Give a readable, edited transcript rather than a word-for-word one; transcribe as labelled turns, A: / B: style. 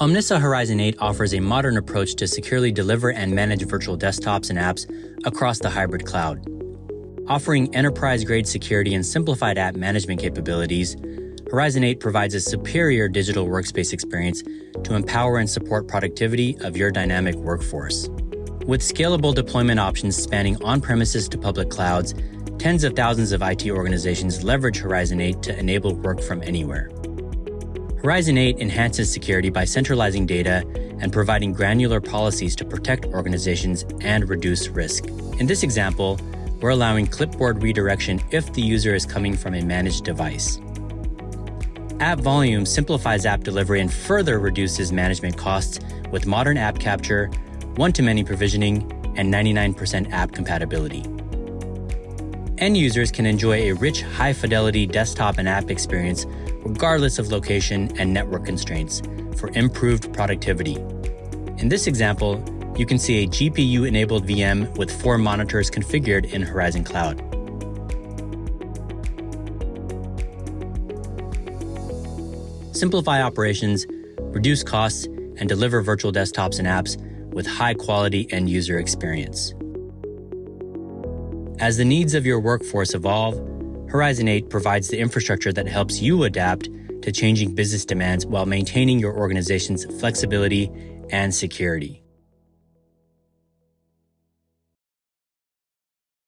A: Omnissa Horizon 8 offers a modern approach to securely deliver and manage virtual desktops and apps across the hybrid cloud. Offering enterprise-grade security and simplified app management capabilities, Horizon 8 provides a superior digital workspace experience to empower and support productivity of your dynamic workforce. With scalable deployment options spanning on-premises to public clouds, tens of thousands of IT organizations leverage Horizon 8 to enable work from anywhere. Horizon 8 enhances security by centralizing data and providing granular policies to protect organizations and reduce risk. In this example, we're allowing clipboard redirection if the user is coming from a managed device. App Volume simplifies app delivery and further reduces management costs with modern app capture, one-to-many provisioning, and 99% app compatibility. End users can enjoy a rich, high-fidelity desktop and app experience regardless of location and network constraints for improved productivity. In this example, you can see a GPU-enabled VM with 4 monitors configured in Horizon Cloud. Simplify operations, reduce costs, and deliver virtual desktops and apps with high-quality end-user experience. As the needs of your workforce evolve, Horizon 8 provides the infrastructure that helps you adapt to changing business demands while maintaining your organization's flexibility and security.